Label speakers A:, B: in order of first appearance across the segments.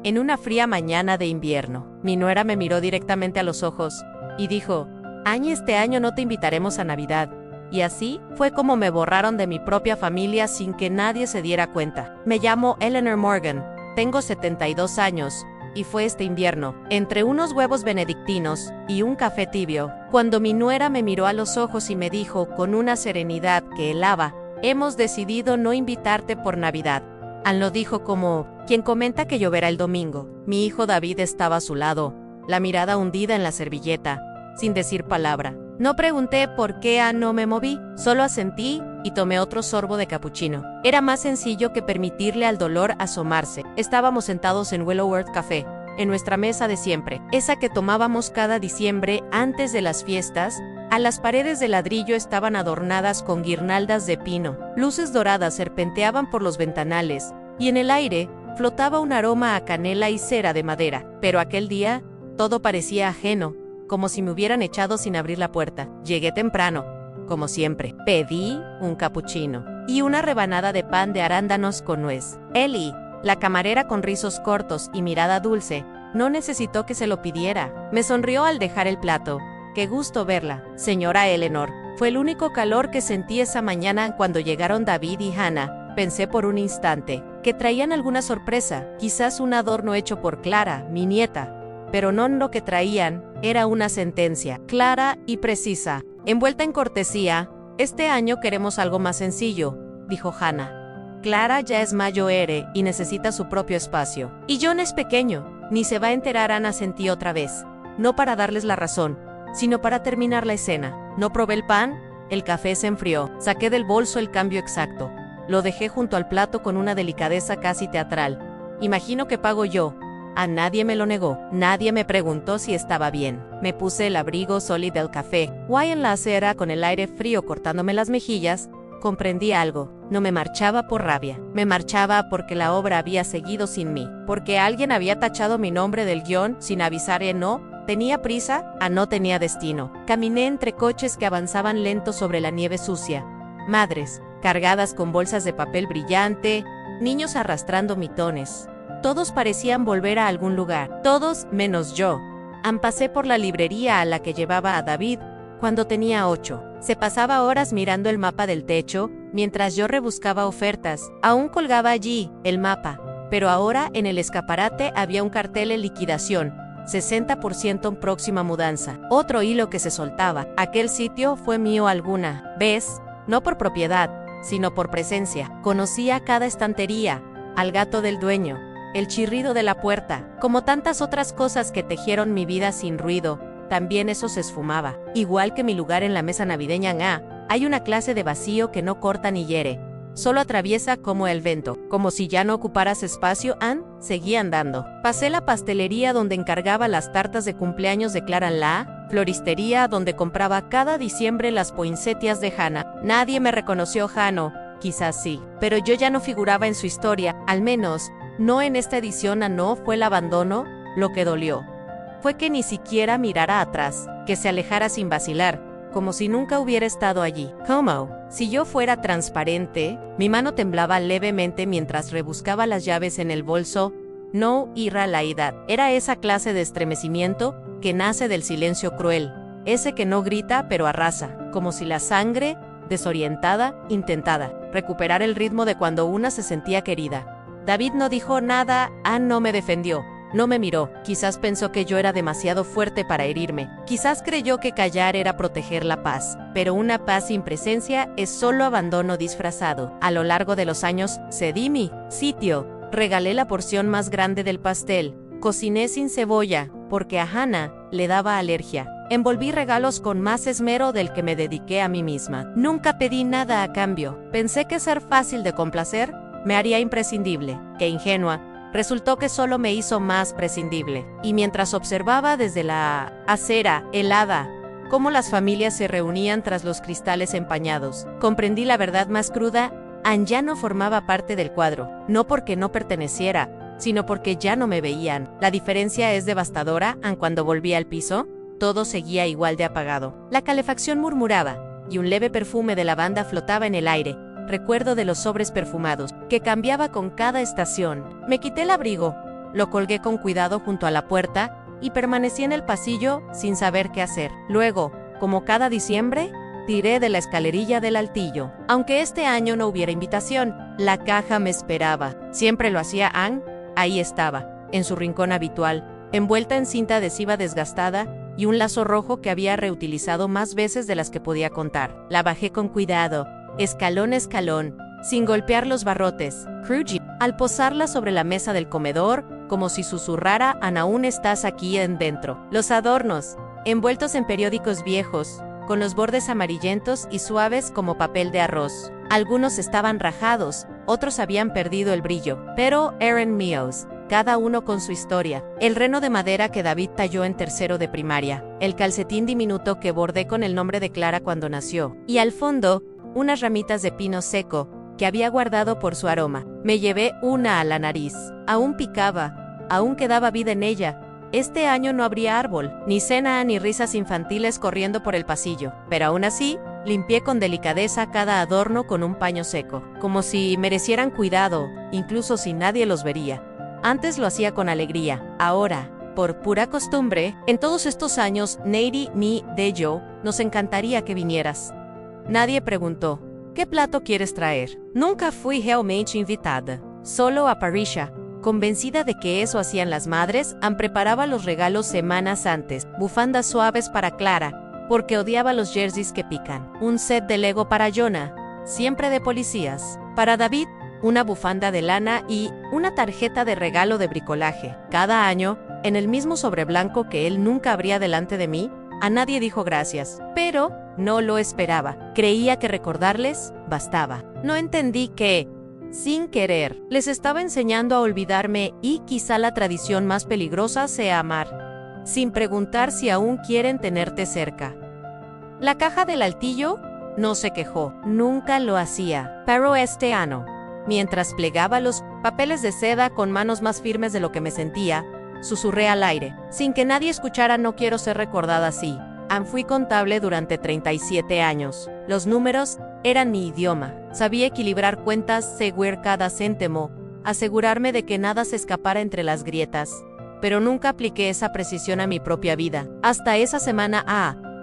A: en una fría mañana de invierno. Mi nuera me miró directamente a los ojos y dijo: Annie, este año no te invitaremos a Navidad. Y así fue como me borraron de mi propia familia sin que nadie se diera cuenta. Me llamo Eleanor Morgan, tengo 72 años, y fue este invierno, entre unos huevos benedictinos y un café tibio, cuando mi nuera me miró a los ojos y me dijo con una serenidad que helaba: hemos decidido no invitarte por Navidad. Ann lo dijo como quien comenta que lloverá el domingo. Mi hijo David estaba a su lado, la mirada hundida en la servilleta, sin decir palabra. No pregunté por qué no me moví, solo asentí y tomé otro sorbo de capuchino. Era más sencillo que permitirle al dolor asomarse. Estábamos sentados en Willowworth Café, en nuestra mesa de siempre, esa que tomábamos cada diciembre antes de las fiestas. A las paredes de ladrillo estaban adornadas con guirnaldas de pino. Luces doradas serpenteaban por los ventanales, y en el aire flotaba un aroma a canela y cera de madera. Pero aquel día, todo parecía ajeno, como si me hubieran echado sin abrir la puerta. Llegué temprano, como siempre. Pedí un capuchino y una rebanada de pan de arándanos con nuez. Ellie, la camarera con rizos cortos y mirada dulce, no necesitó que se lo pidiera. Me sonrió al dejar el plato. Qué gusto verla, señora Eleanor. Fue el único calor que sentí esa mañana cuando llegaron David y Hannah. Pensé por un instante que traían alguna sorpresa, quizás un adorno hecho por Clara, mi nieta. Pero no, lo que traían era una sentencia, clara y precisa, envuelta en cortesía. Este año queremos algo más sencillo, dijo Hannah. Clara ya es mayor y necesita su propio espacio. Y John es pequeño, ni se va a enterar. Ana sentí otra vez, no para darles la razón, sino para terminar la escena. No probé el pan, el café se enfrió. Saqué del bolso el cambio exacto. Lo dejé junto al plato con una delicadeza casi teatral. Imagino que pago yo. A nadie me lo negó. Nadie me preguntó si estaba bien. Me puse el abrigo sólido del café. Guay en la acera con el aire frío cortándome las mejillas. Comprendí algo. No me marchaba por rabia. Me marchaba porque la obra había seguido sin mí. Porque alguien había tachado mi nombre del guión sin avisar. No tenía prisa, no tenía destino. Caminé entre coches que avanzaban lentos sobre la nieve sucia. Madres, cargadas con bolsas de papel brillante, niños arrastrando mitones. Todos parecían volver a algún lugar, todos menos yo. Pasé por la librería a la que llevaba a David cuando tenía 8. Se pasaba horas mirando el mapa del techo, mientras yo rebuscaba ofertas. Aún colgaba allí el mapa, pero ahora en el escaparate había un cartel en liquidación, 60% en próxima mudanza. Otro hilo que se soltaba. Aquel sitio fue mío alguna vez, no por propiedad, sino por presencia. Conocía cada estantería, al gato del dueño, el chirrido de la puerta. Como tantas otras cosas que tejieron mi vida sin ruido, también eso se esfumaba. Igual que mi lugar en la mesa navideña, hay una clase de vacío que no corta ni hiere, solo atraviesa como el viento. Como si ya no ocuparas espacio, seguía andando. Pasé la pastelería donde encargaba las tartas de cumpleaños de Clara, la floristería donde compraba cada diciembre las poinsettias de Hannah. Nadie me reconoció. Quizás sí, pero yo ya no figuraba en su historia, al menos no en esta edición. No fue el abandono lo que dolió. Fue que ni siquiera mirara atrás, que se alejara sin vacilar, como si nunca hubiera estado allí. ¿Cómo? Si yo fuera transparente. Mi mano temblaba levemente mientras rebuscaba las llaves en el bolso. No era la edad. Era esa clase de estremecimiento que nace del silencio cruel, ese que no grita pero arrasa, como si la sangre, desorientada, intentara recuperar el ritmo de cuando una se sentía querida. David no dijo nada. No me defendió. No me miró. Quizás pensó que yo era demasiado fuerte para herirme. Quizás creyó que callar era proteger la paz. Pero una paz sin presencia es solo abandono disfrazado. A lo largo de los años, cedí mi sitio. Regalé la porción más grande del pastel. Cociné sin cebolla, porque a Hannah le daba alergia. Envolví regalos con más esmero del que me dediqué a mí misma. Nunca pedí nada a cambio. Pensé que ser fácil de complacer me haría imprescindible. Qué ingenua. Resultó que solo me hizo más prescindible. Y mientras observaba desde la acera helada cómo las familias se reunían tras los cristales empañados, comprendí la verdad más cruda. Ann ya no formaba parte del cuadro, no porque no perteneciera, sino porque ya no me veían. La diferencia es devastadora. Cuando volví al piso, todo seguía igual de apagado. La calefacción murmuraba, y un leve perfume de lavanda flotaba en el aire. Recuerdo de los sobres perfumados, que cambiaba con cada estación. Me quité el abrigo, lo colgué con cuidado junto a la puerta y permanecí en el pasillo sin saber qué hacer. Luego, como cada diciembre, tiré de la escalerilla del altillo. Aunque este año no hubiera invitación, la caja me esperaba. Siempre lo hacía Ann. Ahí estaba, en su rincón habitual, envuelta en cinta adhesiva desgastada y un lazo rojo que había reutilizado más veces de las que podía contar. La bajé con cuidado, escalón a escalón, sin golpear los barrotes. Cruji, al posarla sobre la mesa del comedor, como si susurrara: Ann, aún estás aquí en dentro. Los adornos, envueltos en periódicos viejos, con los bordes amarillentos y suaves como papel de arroz. Algunos estaban rajados, otros habían perdido el brillo, pero eran míos, cada uno con su historia. El reno de madera que David talló en tercero de primaria, el calcetín diminuto que bordé con el nombre de Clara cuando nació, y al fondo, unas ramitas de pino seco que había guardado por su aroma. Me llevé una a la nariz. Aún picaba, aún quedaba vida en ella. Este año no habría árbol, ni cena ni risas infantiles corriendo por el pasillo, pero aún así, limpié con delicadeza cada adorno con un paño seco, como si merecieran cuidado, incluso si nadie los vería. Antes lo hacía con alegría, ahora, por pura costumbre, en todos estos años, Nady, mi, Dejo, nos encantaría que vinieras. Nadie preguntó: ¿qué plato quieres traer? Nunca fui realmente invitada, solo a Parisha. Convencida de que eso hacían las madres, Ann preparaba los regalos semanas antes, bufandas suaves para Clara, porque odiaba los jerseys que pican, un set de Lego para Jonah, siempre de policías, para David, una bufanda de lana y una tarjeta de regalo de bricolaje. Cada año, en el mismo sobre blanco que él nunca abría delante de mí, a nadie dijo gracias, pero no lo esperaba. Creía que recordarles bastaba. No entendí que, sin querer, les estaba enseñando a olvidarme y quizá la tradición más peligrosa sea amar, sin preguntar si aún quieren tenerte cerca. La caja del altillo no se quejó, nunca lo hacía, pero este año, mientras plegaba los papeles de seda con manos más firmes de lo que me sentía, susurré al aire, sin que nadie escuchara: no quiero ser recordada así. Ann, fui contable durante 37 años. Los números eran mi idioma. Sabía equilibrar cuentas, seguir cada céntimo, asegurarme de que nada se escapara entre las grietas. Pero nunca apliqué esa precisión a mi propia vida. Hasta esa semana,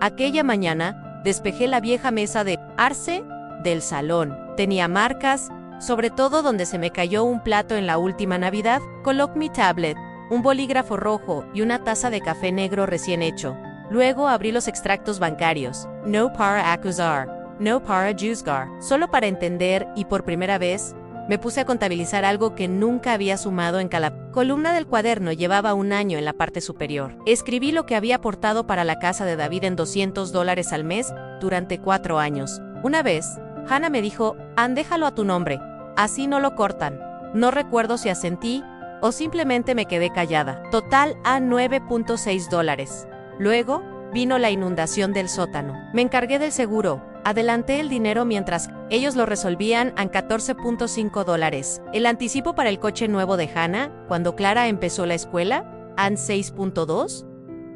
A: aquella mañana, despejé la vieja mesa de arce del salón. Tenía marcas, sobre todo donde se me cayó un plato en la última Navidad. Coloqué mi tablet, un bolígrafo rojo y una taza de café negro recién hecho. Luego abrí los extractos bancarios. No para acusar, no para juzgar. Solo para entender, y por primera vez, me puse a contabilizar algo que nunca había sumado en cada columna del cuaderno. Llevaba un año en la parte superior. Escribí lo que había aportado para la casa de David en $200 al mes durante 4 años. Una vez, Hannah me dijo: Ann, déjalo a tu nombre, así no lo cortan. No recuerdo si asentí o simplemente me quedé callada. Total a $9.6. Luego, vino la inundación del sótano. Me encargué del seguro. Adelanté el dinero mientras ellos lo resolvían a $14.5. El anticipo para el coche nuevo de Hannah, cuando Clara empezó la escuela, Ann 6.2.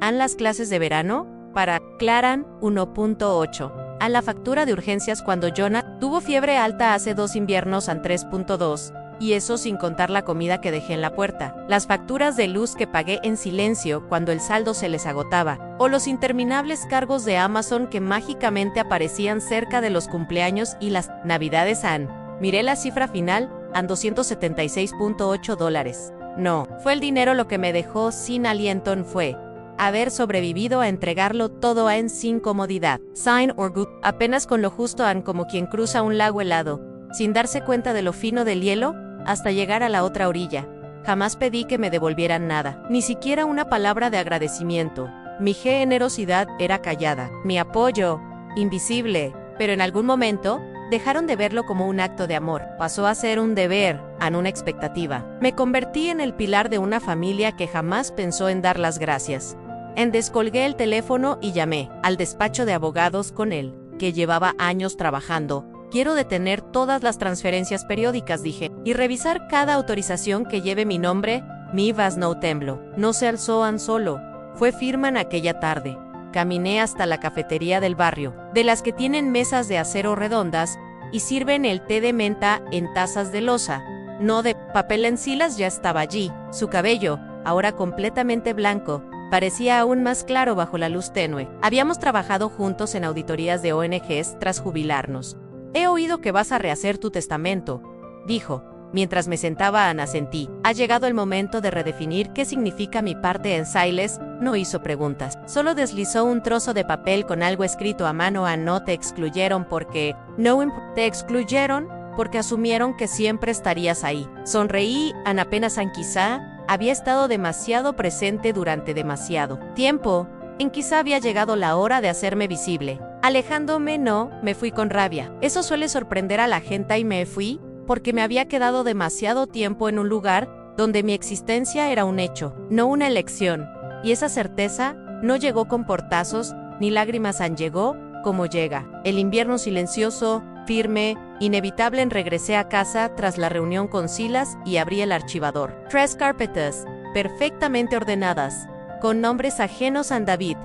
A: Ann las clases de verano, para Clara 1.8. Ann la factura de urgencias cuando Jonah tuvo fiebre alta hace 2 inviernos, Ann 3.2. Y eso sin contar la comida que dejé en la puerta, las facturas de luz que pagué en silencio cuando el saldo se les agotaba, o los interminables cargos de Amazon que mágicamente aparecían cerca de los cumpleaños y las navidades. Ann. Miré la cifra final, Ann $276.8. No, fue el dinero lo que me dejó sin aliento. Fue haber sobrevivido a entregarlo todo a Ann sin comodidad. Sign or good, apenas con lo justo. Ann como quien cruza un lago helado, sin darse cuenta de lo fino del hielo, hasta llegar a la otra orilla. Jamás pedí que me devolvieran nada, ni siquiera una palabra de agradecimiento. Mi generosidad era callada, mi apoyo, invisible, pero en algún momento, dejaron de verlo como un acto de amor. Pasó a ser un deber, una expectativa. Me convertí en el pilar de una familia que jamás pensó en dar las gracias. Descolgué el teléfono y llamé al despacho de abogados con él, que llevaba años trabajando. Quiero detener todas las transferencias periódicas, dije, y revisar cada autorización que lleve mi nombre. Mi voz no tembló. No se alzó Ann solo. Fue firme en aquella tarde. Caminé hasta la cafetería del barrio, de las que tienen mesas de acero redondas y sirven el té de menta en tazas de loza, no de papel en Silas, ya estaba allí. Su cabello, ahora completamente blanco, parecía aún más claro bajo la luz tenue. Habíamos trabajado juntos en auditorías de ONGs tras jubilarnos. He oído que vas a rehacer tu testamento, dijo. Mientras me sentaba, asentí. Ha llegado el momento de redefinir qué significa mi parte en Silas. No hizo preguntas. Solo deslizó un trozo de papel con algo escrito a mano. No te excluyeron porque... No te excluyeron porque asumieron que siempre estarías ahí. Sonreí. Apenas quizá había estado demasiado presente durante demasiado tiempo. En quizá había llegado la hora de hacerme visible. Alejándome, no, me fui con rabia. Eso suele sorprender a la gente y me fui porque me había quedado demasiado tiempo en un lugar donde mi existencia era un hecho, no una elección. Y esa certeza no llegó con portazos, ni lágrimas. Llegó como llega. El invierno silencioso, firme, inevitable. Regresé a casa tras la reunión con Silas y abrí el archivador. 3 carpetas, perfectamente ordenadas, con nombres ajenos a David,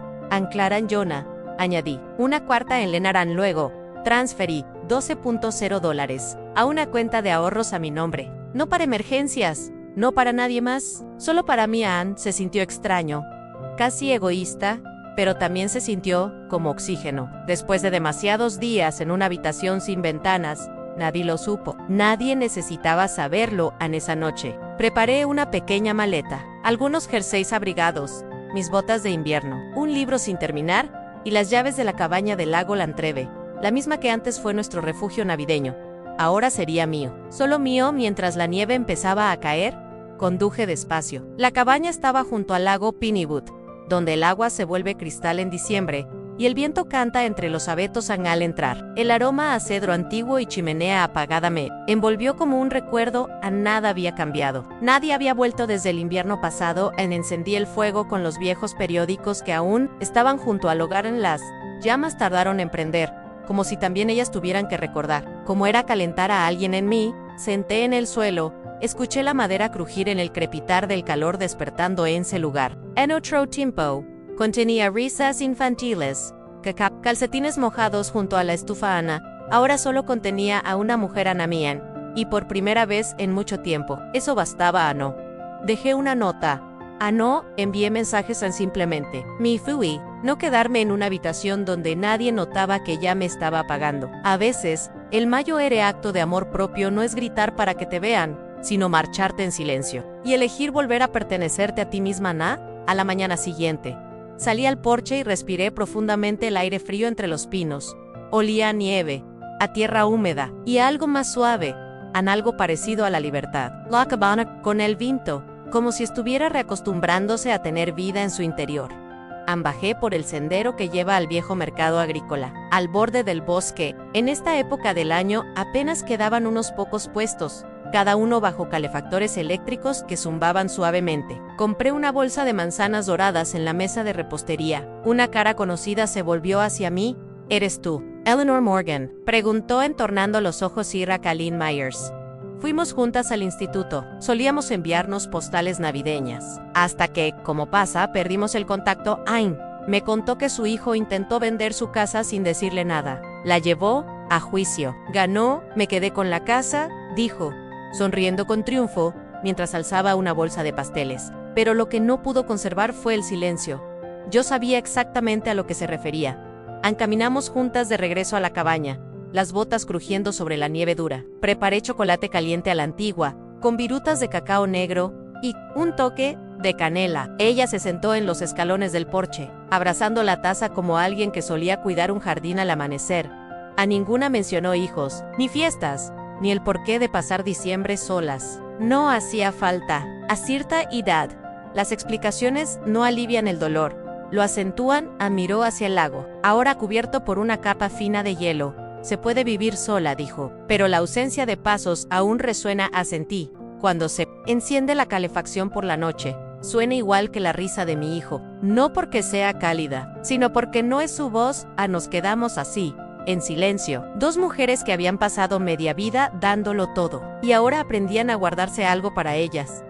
A: Clara, Jonah, añadí. Una cuarta en Lenaran. Luego, transferí $12.0 a una cuenta de ahorros a mi nombre. No para emergencias, no para nadie más, solo para mí. Ann se sintió extraño, casi egoísta, pero también se sintió como oxígeno. Después de demasiados días en una habitación sin ventanas, nadie lo supo. Nadie necesitaba saberlo. En esa noche, preparé una pequeña maleta, algunos jerseys abrigados, mis botas de invierno, un libro sin terminar y las llaves de la cabaña del lago Lantreve, la misma que antes fue nuestro refugio navideño. Ahora sería mío, solo mío. Mientras la nieve empezaba a caer, conduje despacio. La cabaña estaba junto al lago Pineywood, donde el agua se vuelve cristal en diciembre, y el viento canta entre los abetos al entrar. El aroma a cedro antiguo y chimenea apagada me envolvió como un recuerdo. Nada había cambiado. Nadie había vuelto desde el invierno pasado. Encendí el fuego con los viejos periódicos que aún estaban junto al hogar. Las llamas tardaron en prender, como si también ellas tuvieran que recordar cómo era calentar a alguien en mí. Senté en el suelo, escuché la madera crujir en el crepitar del calor despertando en ese lugar. En otro tiempo, contenía risas infantiles, calcetines mojados junto a la estufa. Ahora solo contenía a una mujer. Mía, y por primera vez en mucho tiempo. Eso bastaba. No dejé una nota. No envié mensajes. Simplemente me fui. No quedarme en una habitación donde nadie notaba que ya me estaba apagando. A veces, el mayor acto de amor propio no es gritar para que te vean, sino marcharte en silencio. Y elegir volver a pertenecerte a ti misma. A la mañana siguiente, salí al porche y respiré profundamente el aire frío entre los pinos. Olía a nieve, a tierra húmeda, y a algo más suave, algo parecido a la libertad. La cabana, con el viento, como si estuviera reacostumbrándose a tener vida en su interior. Bajé por el sendero que lleva al viejo mercado agrícola, al borde del bosque. En esta época del año apenas quedaban unos pocos puestos, cada uno bajo calefactores eléctricos que zumbaban suavemente. Compré una bolsa de manzanas doradas en la mesa de repostería. Una cara conocida se volvió hacia mí. ¿Eres tú, Eleanor Morgan?, preguntó entornando los ojos Ira Colleen Myers. Fuimos juntas al instituto. Solíamos enviarnos postales navideñas. Hasta que, como pasa, perdimos el contacto. Ain me contó que su hijo intentó vender su casa sin decirle nada. La llevó a juicio. Ganó, me quedé con la casa, dijo, sonriendo con triunfo, mientras alzaba una bolsa de pasteles. Pero lo que no pudo conservar fue el silencio. Yo sabía exactamente a lo que se refería. Caminamos juntas de regreso a la cabaña, las botas crujiendo sobre la nieve dura. Preparé chocolate caliente a la antigua, con virutas de cacao negro y un toque de canela. Ella se sentó en los escalones del porche, abrazando la taza como alguien que solía cuidar un jardín al amanecer. A ninguna mencionó hijos, ni fiestas, ni el porqué de pasar diciembre solas. No hacía falta. A cierta edad, las explicaciones no alivian el dolor, lo acentúan. Miró hacia el lago, ahora cubierto por una capa fina de hielo. Se puede vivir sola, dijo, pero la ausencia de pasos aún resuena. Asentí. Cuando se enciende la calefacción por la noche, suena igual que la risa de mi hijo, no porque sea cálida, sino porque no es su voz. Nos quedamos así, en silencio, dos mujeres que habían pasado media vida dándolo todo, y ahora aprendían a guardarse algo para ellas.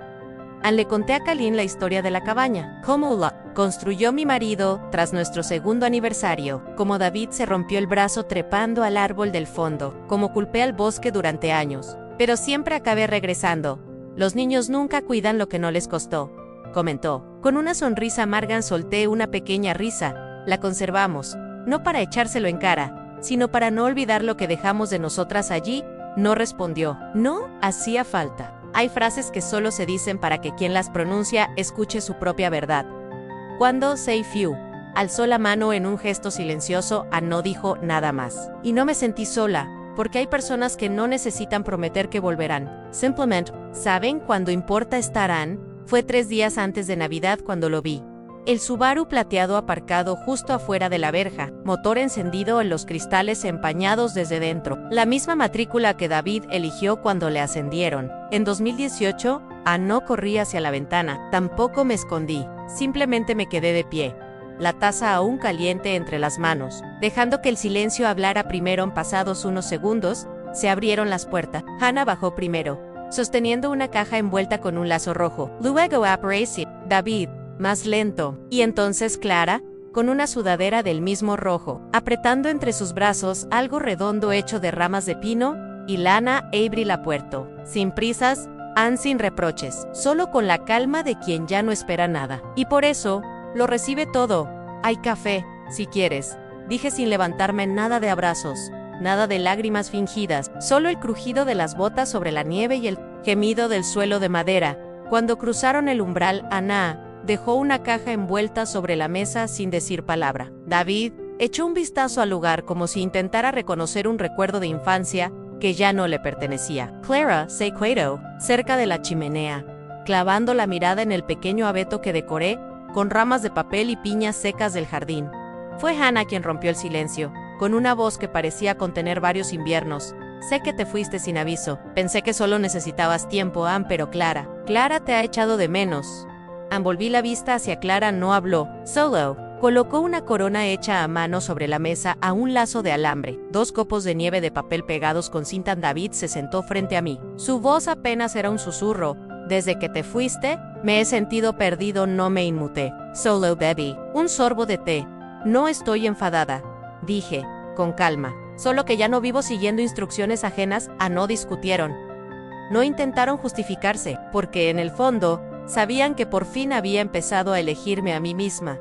A: Le conté a Colleen la historia de la cabaña, cómo la construyó mi marido tras nuestro segundo aniversario, cómo David se rompió el brazo trepando al árbol del fondo, cómo culpé al bosque durante años, pero siempre acabé regresando. Los niños nunca cuidan lo que no les costó, comentó. Con una sonrisa Morgan solté una pequeña risa. La conservamos, no para echárselo en cara, sino para no olvidar lo que dejamos de nosotras allí. No respondió. No hacía falta. Hay frases que solo se dicen para que quien las pronuncia escuche su propia verdad. Cuando say few, alzó la mano en un gesto silencioso, no dijo nada más. Y no me sentí sola, porque hay personas que no necesitan prometer que volverán. Simplemente, saben cuándo importa estarán. Fue 3 días antes de Navidad cuando lo vi. El Subaru plateado aparcado justo afuera de la verja, motor encendido en los cristales empañados desde dentro. La misma matrícula que David eligió cuando le ascendieron. En 2018, no corrí hacia la ventana, tampoco me escondí, simplemente me quedé de pie, la taza aún caliente entre las manos. Dejando que el silencio hablara primero. Pasados unos segundos, se abrieron las puertas. Hannah bajó primero, sosteniendo una caja envuelta con un lazo rojo. Luego apareció David, más lento, y entonces Clara, con una sudadera del mismo rojo, apretando entre sus brazos algo redondo hecho de ramas de pino y lana. Avery la puerto, sin prisas, sin reproches, solo con la calma de quien ya no espera nada. Y por eso, lo recibe todo. Hay café, si quieres, dije sin levantarme. Nada de abrazos, nada de lágrimas fingidas, solo el crujido de las botas sobre la nieve y el gemido del suelo de madera. Cuando cruzaron el umbral, Hannah dejó una caja envuelta sobre la mesa sin decir palabra. David echó un vistazo al lugar como si intentara reconocer un recuerdo de infancia que ya no le pertenecía. Clara se quedó cerca de la chimenea, clavando la mirada en el pequeño abeto que decoré con ramas de papel y piñas secas del jardín. Fue Hannah quien rompió el silencio, con una voz que parecía contener varios inviernos. Sé que te fuiste sin aviso. Pensé que solo necesitabas tiempo, pero Clara te ha echado de menos. Volví la vista hacia Clara. No habló. Solo colocó una corona hecha a mano sobre la mesa a un lazo de alambre, 2 copos de nieve de papel pegados con cinta. David se sentó frente a mí. Su voz apenas era un susurro. Desde que te fuiste, me he sentido perdido. No me inmuté. Solo bebí un sorbo de té. No estoy enfadada, dije, con calma. Solo que ya no vivo siguiendo instrucciones ajenas. No discutieron. No intentaron justificarse, porque en el fondo, sabían que por fin había empezado a elegirme a mí misma.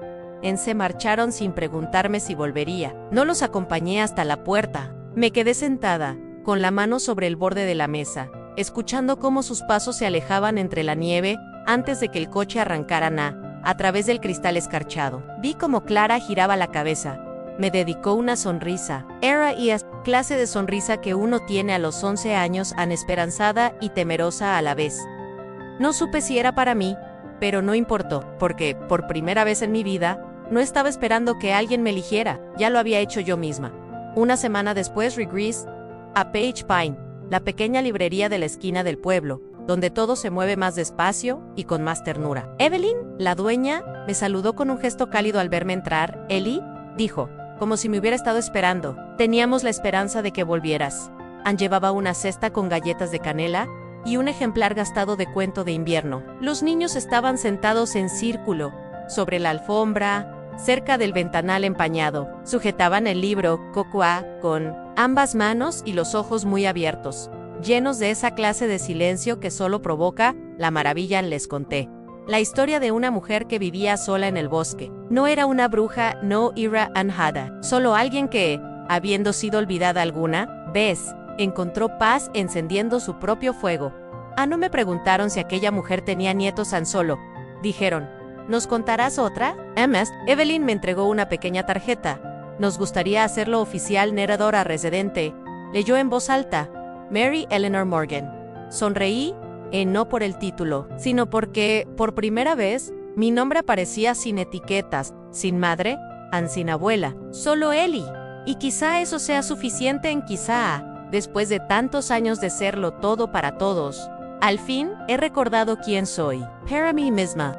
A: Se marcharon sin preguntarme si volvería. No los acompañé hasta la puerta. Me quedé sentada, con la mano sobre el borde de la mesa, escuchando cómo sus pasos se alejaban entre la nieve antes de que el coche arrancara a través del cristal escarchado. Vi cómo Clara giraba la cabeza. Me dedicó una sonrisa. Era esa clase de sonrisa que uno tiene a los 11 años, esperanzada y temerosa a la vez. No supe si era para mí, pero no importó, porque, por primera vez en mi vida, no estaba esperando que alguien me eligiera, ya lo había hecho yo misma. Una semana después regresé a Page Pine, la pequeña librería de la esquina del pueblo, donde todo se mueve más despacio y con más ternura. Evelyn, la dueña, me saludó con un gesto cálido al verme entrar. Ellie, dijo, como si me hubiera estado esperando. Teníamos la esperanza de que volvieras. Llevaba una cesta con galletas de canela y un ejemplar gastado de Cuento de Invierno. Los niños estaban sentados en círculo, sobre la alfombra, cerca del ventanal empañado. Sujetaban el libro Cocoa con ambas manos y los ojos muy abiertos, llenos de esa clase de silencio que solo provoca la maravilla. Les conté la historia de una mujer que vivía sola en el bosque. No era una bruja, no era Anhada, solo alguien que, habiendo sido olvidada alguna vez, encontró paz encendiendo su propio fuego. No me preguntaron si aquella mujer tenía nietos. Solo dijeron, ¿nos contarás otra? Evelyn me entregó una pequeña tarjeta. Nos gustaría hacerlo oficial. Narradora residente. Leyó en voz alta, Mary Eleanor Morgan. Sonreí, no por el título, sino porque, por primera vez, mi nombre aparecía sin etiquetas, sin madre, sin abuela, solo Ellie. Y quizá eso sea suficiente. Quizá, después de tantos años de serlo todo para todos, al fin he recordado quién soy. Para mí misma.